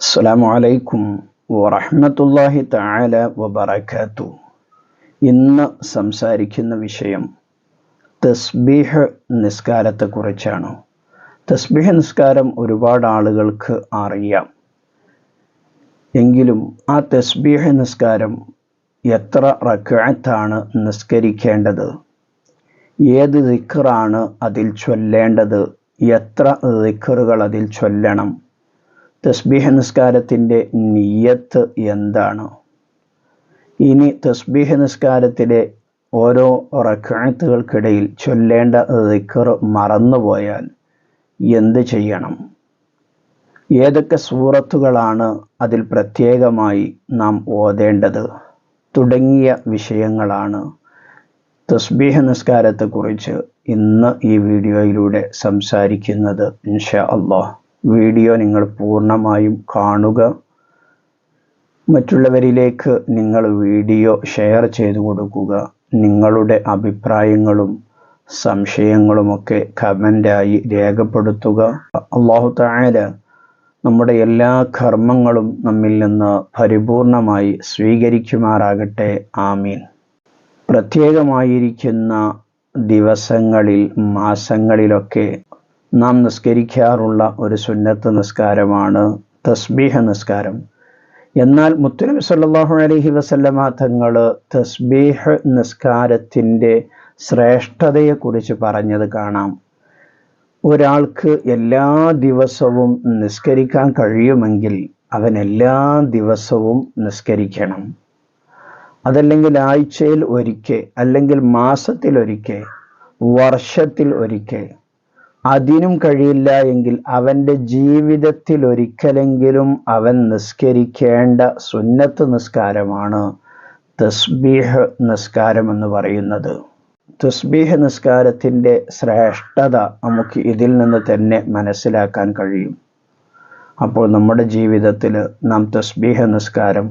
അസ്സലാമു അലൈക്കും വറഹ്മത്തുള്ളാഹി തആല വബറകാതുഹു. ഇന്ന് സംസാരിക്കുന്ന വിഷയം തസ്ബീഹ് നിസ്കാരത്തെക്കുറിച്ചാണ്. തസ്ബീഹ് നിസ്കാരം ഒരുപാട് ആളുകൾക്ക് അറിയാം. എങ്കിലും ആ തസ്ബീഹ് നിസ്കാരം എത്ര റക്അത്താണ് നിസ്കരിക്കേണ്ടത്, ഏത് ദിക്റാണ് അതിൽ ചൊല്ലേണ്ടത്, എത്ര ദിക്റുകൾ അതിൽ ചൊല്ലണം, തസ്ബീഹ് നിസ്കാരത്തിൻ്റെ നിയ്യത്ത് എന്താണ്, ഇനി തസ്ബീഹ് നിസ്കാരത്തിലെ ഓരോ റക്അത്തുകൾക്കിടയിൽ ചൊല്ലേണ്ട ദിക്ർ മറന്നുപോയാൽ എന്ത് ചെയ്യണം, ഏതൊക്കെ സൂറത്തുകളാണ് അതിൽ പ്രത്യേകമായി നാം ഓതേണ്ടത് തുടങ്ങിയ വിഷയങ്ങളാണ് തസ്ബീഹ് നിസ്കാരത്തെക്കുറിച്ച് ഇന്ന് ഈ വീഡിയോയിലൂടെ സംസാരിക്കുന്നത്. ഇൻഷാ അല്ലാഹ് വീഡിയോ നിങ്ങൾ പൂർണ്ണമായും കാണുക. മറ്റുള്ളവരിലേക്ക് നിങ്ങൾ വീഡിയോ ഷെയർ ചെയ്തു കൊടുക്കുക. നിങ്ങളുടെ അഭിപ്രായങ്ങളും സംശയങ്ങളുമൊക്കെ കമൻ്റായി രേഖപ്പെടുത്തുക. അല്ലാഹു തആല നമ്മുടെ എല്ലാ കർമ്മങ്ങളും നമ്മിൽ നിന്ന് പരിപൂർണമായി സ്വീകരിക്കുമാറാകട്ടെ. ആമീൻ. പ്രത്യേകമായിരിക്കുന്ന ദിവസങ്ങളിൽ, മാസങ്ങളിലൊക്കെ നാം നിസ്കരിക്കാറുള്ള ഒരു സുന്നത്ത് നിസ്കാരമാണ് തസ്ബീഹ് നിസ്കാരം. എന്നാൽ മുത്തുനബി സല്ലല്ലാഹു അലൈഹി വസല്ലമ തങ്ങൾ തസ്ബീഹ് നിസ്കാരത്തിൻ്റെ ശ്രേഷ്ഠതയെക്കുറിച്ച് പറഞ്ഞത് കാണാം. ഒരാൾക്ക് എല്ലാ ദിവസവും നിസ്കരിക്കാൻ കഴിയുമെങ്കിൽ അവൻ എല്ലാ ദിവസവും നിസ്കരിക്കണം. അതല്ലെങ്കിൽ ആഴ്ചയിൽ ഒരിക്കൽ, അല്ലെങ്കിൽ മാസത്തിൽ ഒരിക്കൽ, വർഷത്തിൽ ഒരിക്കൽ. അതിനും കഴിയില്ല എങ്കിൽ അവൻ്റെ ജീവിതത്തിൽ ഒരിക്കലെങ്കിലും അവൻ നിസ്കരിക്കേണ്ട സുന്നത്ത് നിസ്കാരമാണ് തസ്ബീഹ് നിസ്കാരം എന്ന് പറയുന്നത്. തസ്ബീഹ് നിസ്കാരത്തിൻ്റെ ശ്രേഷ്ഠത നമുക്ക് ഇതിൽ നിന്ന് തന്നെ മനസ്സിലാക്കാൻ കഴിയും. അപ്പോൾ നമ്മുടെ ജീവിതത്തിൽ നാം തസ്ബീഹ് നിസ്കാരം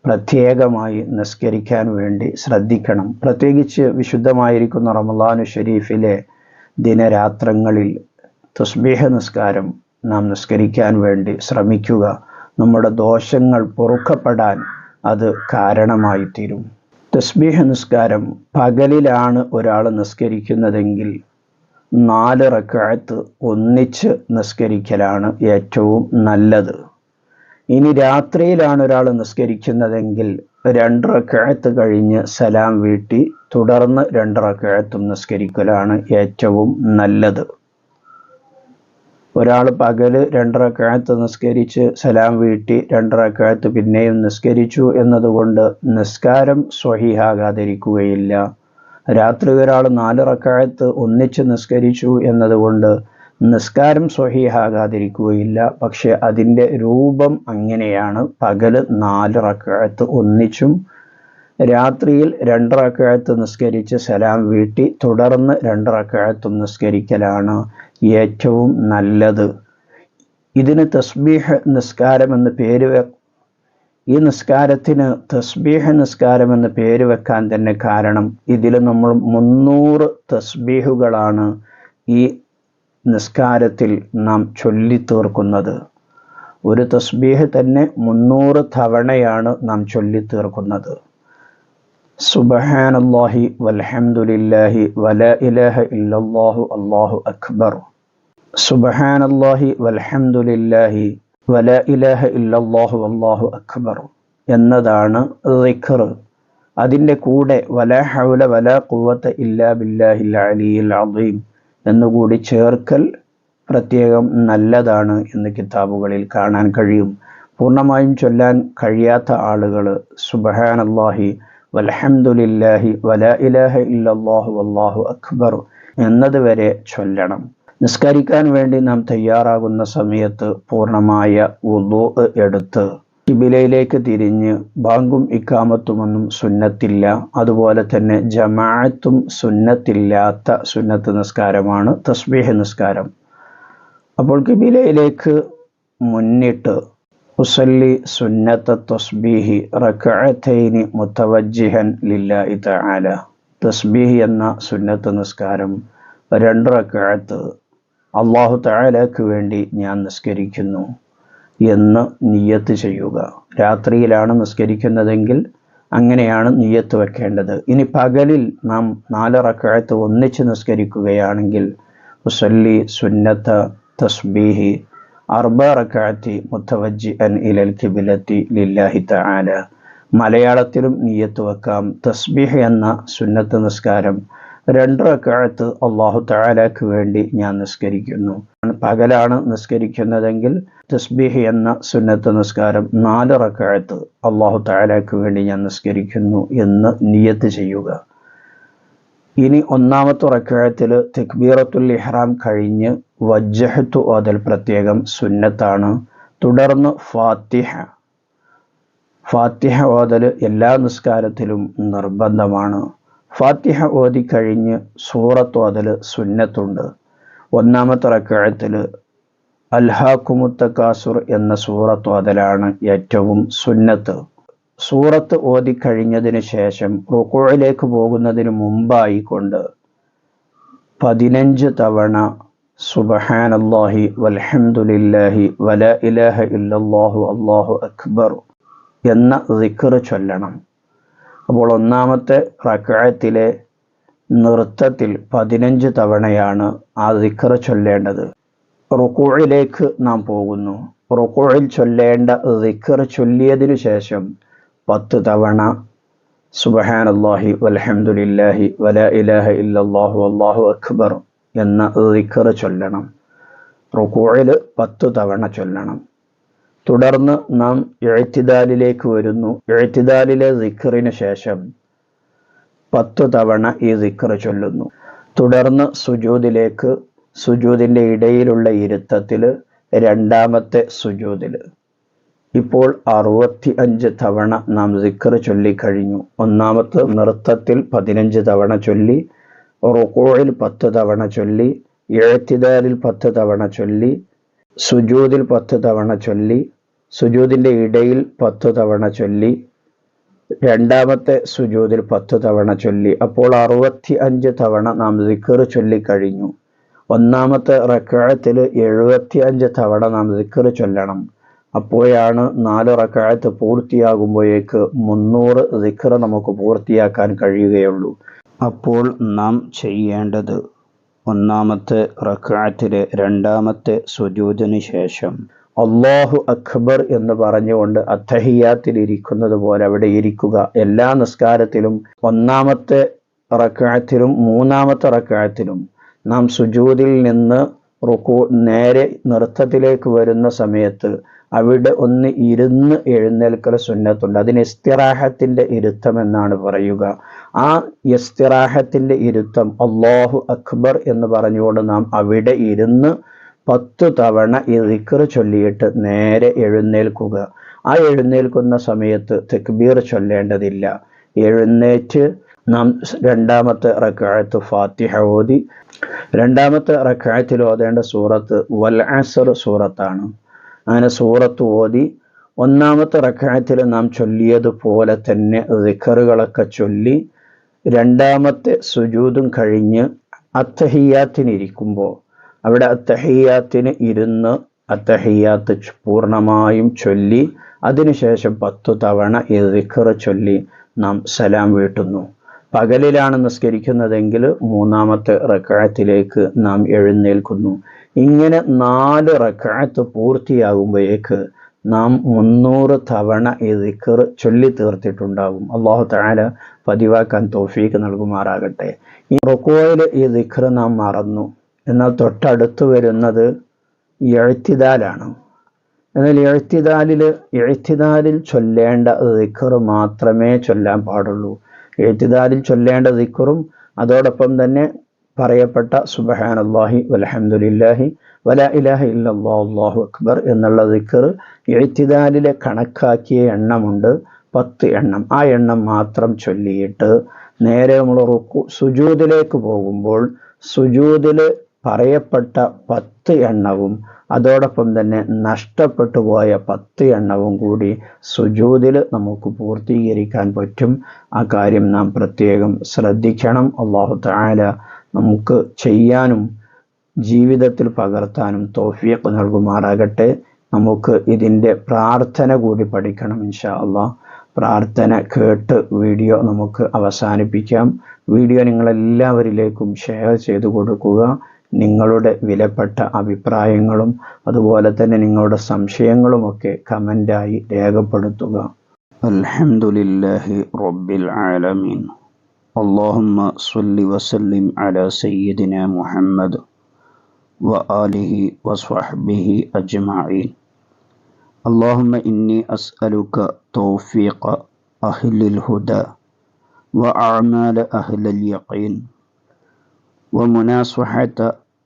പ്രത്യേകമായി നിസ്കരിക്കാൻ വേണ്ടി ശ്രദ്ധിക്കണം. പ്രത്യേകിച്ച് വിശുദ്ധമായിരിക്കുന്ന റമളാനു ഷരീഫിലെ ദിനരാത്രങ്ങളിൽ തസ്ബീഹ് നിസ്കാരം നാം നിസ്കരിക്കാൻ വേണ്ടി ശ്രമിക്കുക. നമ്മുടെ ദോഷങ്ങൾ പൊറുക്കപ്പെടാൻ അത് കാരണമായി തീരും. തസ്ബീഹ് നിസ്കാരം പകലിലാണ് ഒരാൾ നിസ്കരിക്കുന്നതെങ്കിൽ 4 റക്അത്ത് ഒന്നിച്ച് നിസ്കരിക്കലാണ് ഏറ്റവും നല്ലത്. ഇനി രാത്രിയിലാണ് ഒരാൾ നിസ്കരിക്കുന്നതെങ്കിൽ 2 റക്അത്ത് കഴിഞ്ഞ് സലാം വീട്ടി തുടർന്ന് 2 റക്അത്തും നിസ്കരിക്കലാണ് ഏറ്റവും നല്ലത്. ഒരാൾ പകല് 2 റക്അത്ത് നിസ്കരിച്ച് സലാം വീട്ടി 2 റക്അത്ത് പിന്നെയും നിസ്കരിച്ചു എന്നതുകൊണ്ട് നിസ്കാരം സ്വഹീഹാകാതിരിക്കുകയില്ല. രാത്രി ഒരാൾ 4 റക്അത്ത് ഒന്നിച്ച് നിസ്കരിച്ചു എന്നതുകൊണ്ട് നിസ്കാരം സ്വഹീഹാകാതിരിക്കുകയില്ല. പക്ഷെ അതിൻ്റെ രൂപം അങ്ങനെയാണ്. പകല് 4 റക്അത്ത് ഒന്നിച്ചും രാത്രിയിൽ 2 റക്അത്ത് നിസ്കരിച്ച് സലാം വീട്ടി തുടർന്ന് 2 റക്അത്തും നിസ്കരിക്കലാണ് ഏറ്റവും നല്ലത്. ഇതിന് തസ്ബീഹ് നിസ്കാരം എന്ന് പേര് ഈ നിസ്കാരത്തിന് തസ്ബീഹ് നിസ്കാരം എന്ന് പേര് വെക്കാൻ തന്നെ കാരണം ഇതിൽ നമ്മൾ 300 തസ്ബീഹുകളാണ് ഈ നിസ്കാരത്തിൽ നാം ചൊല്ലിത്തീർക്കുന്നത്. ഒരു തസ്ബീഹ് തന്നെ 300 തവണയാണ് നാം ചൊല്ലിത്തീർക്കുന്നത്. സുബ്ഹാനല്ലാഹി വൽഹംദുലില്ലാഹി വലാ ഇലാഹ ഇല്ലല്ലാഹു അല്ലാഹു അക്ബർ. സുബ്ഹാനല്ലാഹി വൽഹംദുലില്ലാഹി വലാ ഇലാഹ ഇല്ലല്ലാഹു അല്ലാഹു അക്ബർ എന്നതാണ് ദിക്ർ. അതിൻ്റെ കൂടെ വലാ ഹൗല വലാ ഖുവത ഇല്ലാ ബില്ലാഹിൽ അലിയിൽ അദീം എന്നുകൂടി ചേർക്കൽ പ്രത്യേകം നല്ലതാണ് എന്ന് കിതാബുകളിൽ കാണാൻ കഴിയും. പൂർണ്ണമായും ചൊല്ലാൻ കഴിയാത്ത ആളുകൾ സുബ്ഹാനല്ലാഹി വൽഹംദുലില്ലാഹി വലാ ഇലാഹ ഇല്ലല്ലാഹു വല്ലാഹു അക്ബർ എന്നതുവരെ ചൊല്ലണം. നിസ്കരിക്കാൻ വേണ്ടി നാം തയ്യാറാകുന്ന സമയത്ത് പൂർണ്ണമായ വുളൂ എടുത്ത് ഖിബിലയിലേക്ക് തിരിഞ്ഞ് ബാങ്കും ഇഖാമത്തുമൊന്നും സുന്നത്തില്ല. അതുപോലെ തന്നെ ജമാഅത്തും സുന്നത്തില്ലാത്ത സുന്നത്ത് നിസ്കാരമാണ് തസ്ബീഹ് നിസ്കാരം. അപ്പോൾ ഖിബിലയിലേക്ക് മുന്നിട്ട് ഉസല്ലി സുന്നത്ത തസ്ബീഹി റക്അത്തൈനി മുതവജ്ജിഹൻ ലില്ലാഹി തആല. തസ്ബീഹ് എന്ന സുന്നത്ത് നിസ്കാരം 2 റക്അത്ത് അല്ലാഹു തആലക്ക് വേണ്ടി ഞാൻ നിസ്കരിക്കുന്നു. എന്ന് നിയ്യത്ത് ചെയ്യുക. രാത്രിയിലാണ് നിസ്കരിക്കുന്നതെങ്കിൽ അങ്ങനെയാണ് നിയ്യത്ത് വെക്കേണ്ടത്. ഇനി പകലിൽ നാം 4 റക്അത്ത് ഒന്നിച്ച് നിസ്കരിക്കുകയാണെങ്കിൽ ഉസല്ലി സുന്നത്ത തസ്ബീഹി 4 റക്അത്തി മുത്തവജ്ജിഅൻ ഇലൽ ഖിബ്ലത്തി ലില്ലാഹി തആല. മലയാളത്തിലും നിയ്യത്ത് വെക്കാം. തസ്ബീഹ് എന്ന സുന്നത്ത് നിസ്കാരം 2 റക്അത്ത് അല്ലാഹു തആലക്ക് വേണ്ടി ഞാൻ നിസ്കരിക്കുന്നു. പകലാണ് നിസ്കരിക്കുന്നതെങ്കിൽ തസ്ബീഹ് എന്ന സുന്നത്ത് നിസ്കാരം 4 റക്അത്ത് അല്ലാഹു തആലക്ക് വേണ്ടി ഞാൻ നിസ്കരിക്കുന്നു എന്ന് നിയ്യത്ത് ചെയ്യുക. ഇനി 1ാമത്തെ റക്അത്തിൽ തക്ബീറത്തുൽ ഇഹ്റാം കഴിഞ്ഞ് വജ്ജഹത്തു ഓതൽ പ്രത്യേകം സുന്നത്താണ്. തുടർന്ന് ഫാത്തിഹ ഓതൽ എല്ലാ നിസ്കാരത്തിലും നിർബന്ധമാണ്. ഫാത്തിഹ ഓതി കഴിഞ്ഞ് സൂറത്ത് ഓതൽ സുന്നത്തുണ്ട്. 1ാമത്തെ റക്അത്തിൽ അൽഹാക്കുമുത്ത തകാസുർ എന്ന സൂറത്ത് ഓതലാണ് ഏറ്റവും സുന്നത്ത്. സൂറത്ത് ഓതി കഴിഞ്ഞതിന് ശേഷം റുകൂഇലേക്ക് പോകുന്നതിന് മുമ്പായി കൊണ്ട് 15 തവണ സുബ്ഹാനല്ലാഹി വൽഹംദുലില്ലാഹി വലാ ഇലാഹ ഇല്ലല്ലാഹു അല്ലാഹു അക്ബർ എന്ന ദിക്ർ ചൊല്ലണം. അപ്പോൾ 1ാമത്തെ റക്അത്തിലെ നൃത്തത്തിൽ 15 തവണയാണ് ആ ദിക്ർ ചൊല്ലേണ്ടത്. റുകൂഇലേക്ക് നാം പോകുന്നു. റുകൂഇൽ ചൊല്ലേണ്ട ദിക്ർ ചൊല്ലിയതിനു ശേഷം 10 തവണ സുബ്ഹാനല്ലാഹി വൽഹംദുലില്ലാഹി വലാ ഇലാഹ ഇല്ലല്ലാഹു അല്ലാഹു അക്ബർ എന്ന ദിക്ർ ചൊല്ലണം. റുകൂഇൽ 10 തവണ ചൊല്ലണം. തുടർന്ന് നാം ഇഅ്തിദാലിലേക്ക് വരുന്നു. ഇഅ്തിദാലിലെ ദിക്റിന് ശേഷം 10 തവണ ഈ ദിക്ർ ചൊല്ലുന്നു. തുടർന്ന് സുജൂദിലേക്ക്, സുജൂദിൻ്റെ ഇടയിലുള്ള ഇരുത്തത്തിൽ 2ാമത്തെ സുജൂദിൽ ഇപ്പോൾ 65 തവണ നാം ദിക്ർ ചൊല്ലിക്കഴിഞ്ഞു. 1ാമത്തെ നൃത്തത്തിൽ 15 തവണ ചൊല്ലി, റുകൂഇൽ 10 തവണ ചൊല്ലി, ഇഅ്തിദാലിൽ 10 തവണ ചൊല്ലി, സുജൂദിൽ 10 തവണ ചൊല്ലി, സുജൂദിൻ്റെ ഇടയിൽ 10 തവണ ചൊല്ലി, 2ാമത്തെ സുജൂദിൽ 10 തവണ ചൊല്ലി. അപ്പോൾ 65 തവണ നാം ദിക്ർ ചൊല്ലിക്കഴിഞ്ഞു. 1ാമത്തെ റക്അത്തിൽ 75 തവണ നാം ദിക്ർ ചൊല്ലണം. അപ്പോഴാണ് 4 റക്അത്ത് പൂർത്തിയാകുമ്പോഴേക്ക് 300 ദിക്ർ നമുക്ക് പൂർത്തിയാക്കാൻ കഴിയുകയുള്ളൂ. അപ്പോൾ നാം ചെയ്യേണ്ടത് 1ാമത്തെ റക്അത്തിലെ 2ാമത്തെ സുജൂദിന് ശേഷം അല്ലാഹു അക്ബർ എന്ന് പറഞ്ഞുകൊണ്ട് അത്തഹിയ്യാത്തിൽ ഇരിക്കുന്നത് പോലെ അവിടെ ഇരിക്കുക. എല്ലാ നിസ്കാരത്തിലും 1ാമത്തെ റക്അത്തിലും 3ാമത്തെ റക്അത്തിലും നാം സുജൂദിൽ നിന്ന് നേരെ നൃത്തത്തിലേക്ക് വരുന്ന സമയത്ത് അവിടെ ഒന്ന് ഇരുന്ന് എഴുന്നേൽക്കൽ സുന്നത്തുണ്ട്. അതിന് ഇസ്തിറാഹത്തിൻ്റെ ഇരുത്തം എന്നാണ് പറയുക. ആ ഇസ്തിറാഹത്തിൻ്റെ ഇരുത്തം അല്ലാഹു അക്ബർ എന്ന് പറഞ്ഞുകൊണ്ട് നാം അവിടെ ഇരുന്ന് 10 തവണ ഈ ദിക്ർ ചൊല്ലിയിട്ട് നേരെ എഴുന്നേൽക്കുക. ആ എഴുന്നേൽക്കുന്ന സമയത്ത് തക്ബീർ ചൊല്ലേണ്ടതില്ല. എഴുന്നേറ്റ് നാം 2ാമത്തെ റക്അത്ത് ഫാത്തിഹ ഓതി. 2ാമത്തെ റക്അത്തിൽ ഓതേണ്ട സൂറത്ത് വൽ അസ്ർ സൂറത്താണ്. അങ്ങനെ സൂറത്ത് ഓതി 1ാമത്തെ റക്അത്തിൽ നാം ചൊല്ലിയതുപോലെ തന്നെ ദിക്റുകളൊക്കെ ചൊല്ലി 2ാമത്തെ സുജൂദും കഴിഞ്ഞ് അത്തഹിയ്യാത്തിനിരിക്കുമ്പോൾ അവിടെ അത്തഹിയ്യാത്തിന് ഇരുന്ന് അത്തഹിയ്യാത്ത് പൂർണ്ണമായും ചൊല്ലി അതിനുശേഷം 10 തവണ ഈ ദിക്ർ ചൊല്ലി നാം സലാം വീട്ടുന്നു. പകലിലാണ് നിസ്കരിക്കുന്നതെങ്കിൽ 3ാമത്തെ റക്അത്തിലേക്ക് നാം എഴുന്നേൽക്കുന്നു. ഇങ്ങനെ 4 റക്അത്ത് പൂർത്തിയാകുമ്പോഴേക്ക് നാം 300 തവണ ഈ ദിക്ർ ചൊല്ലി തീർത്തിട്ടുണ്ടാകും. അല്ലാഹു തആല പതിവാക്കാൻ തൗഫീഖ് നൽകുമാറാകട്ടെ. ഈ റുകൂഇൽ ഈ ദിക്ർ നാം മറന്നു. എന്നാൽ തൊട്ടടുത്ത് വരുന്നത് ഇഅ്തിദാലാണ്. എന്നാൽ ഇഅ്തിദാലിൽ ചൊല്ലേണ്ട ദിക്ർ മാത്രമേ ചൊല്ലാൻ പാടുള്ളൂ. ഇഅ്തിദാലിൽ ചൊല്ലേണ്ട ദിക്റും അതോടൊപ്പം തന്നെ പറയപ്പെട്ട സുബ്ഹാനല്ലാഹി വൽഹംദുലില്ലാഹി വലാ ഇലാഹ ഇല്ലല്ലാഹു അല്ലാഹു അക്ബർ എന്നുള്ള ദിക്ർ ഇഅ്തിദാലിലെ കണക്കാക്കിയ എണ്ണമുണ്ട്, 10 എണ്ണം. ആ എണ്ണം മാത്രം ചൊല്ലിയിട്ട് നേരെ നമ്മൾ സുജൂദിലേക്ക് പോകുമ്പോൾ സുജൂദിൽ പറയപ്പെട്ട 10 എണ്ണവും അതോടൊപ്പം തന്നെ നഷ്ടപ്പെട്ടു പോയ 10 എണ്ണവും കൂടി സുജൂദിൽ നമുക്ക് പൂർത്തീകരിക്കാൻ പറ്റും. ആ കാര്യം നാം പ്രത്യേകം ശ്രദ്ധിക്കണം. അല്ലാഹു തആല നമുക്ക് ചെയ്യാനും ജീവിതത്തിൽ പകർത്താനും തൗഫീഖ് നൽകുമാറാകട്ടെ. നമുക്ക് ഇതിൻ്റെ പ്രാർത്ഥന കൂടി പഠിക്കണം ഇൻഷാ അള്ളാഹ്. പ്രാർത്ഥന കേട്ട് വീഡിയോ നമുക്ക് അവസാനിപ്പിക്കാം. വീഡിയോ നിങ്ങളെല്ലാവരിലേക്കും ഷെയർ ചെയ്തു കൊടുക്കുക. നിങ്ങളുടെ വിലപ്പെട്ട അഭിപ്രായങ്ങളും അതുപോലെ തന്നെ നിങ്ങളുടെ സംശയങ്ങളുമൊക്കെ കമൻ്റായി രേഖപ്പെടുത്തുക. അൽഹംദുലില്ലാഹി റബ്ബിൽ ആലമീൻ. اللهم صل وسلم على سيدنا محمد وآله وصحبه أجمعين. اللهم إني أسألك توفيق أهل الهدى وأعمال أهل اليقين ومناصحة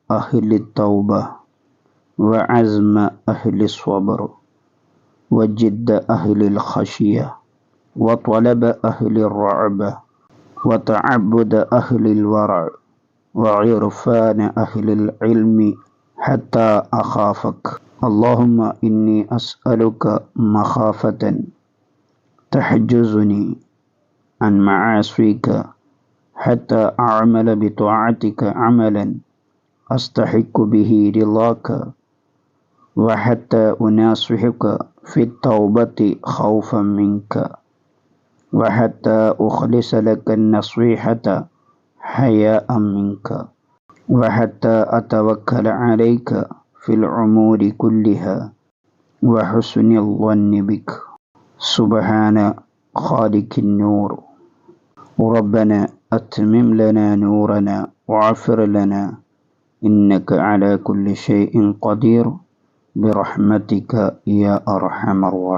أهل التوبة وعزم أهل الصبر وجد أهل الخشية وطلب أهل الرعبة وتعبد أهل الورع وعرفان أهل العلم حتى أخافك. اللهم إني أسألك مخافة تحجزني عن معاصيك حتى أعمل بطاعتك عملا أستحق به رضاك وحتى أناصحك في التوبة خوفا منك وحتى أخلص لك النصيحة حياء منك وحتى أتوكل عليك في الأمور كلها وحسن الظن بك. سبحان خالق النور. ربنا أتمم لنا نورنا واغفر لنا إنك على كل شيء قدير برحمتك يا أرحم الراحمين.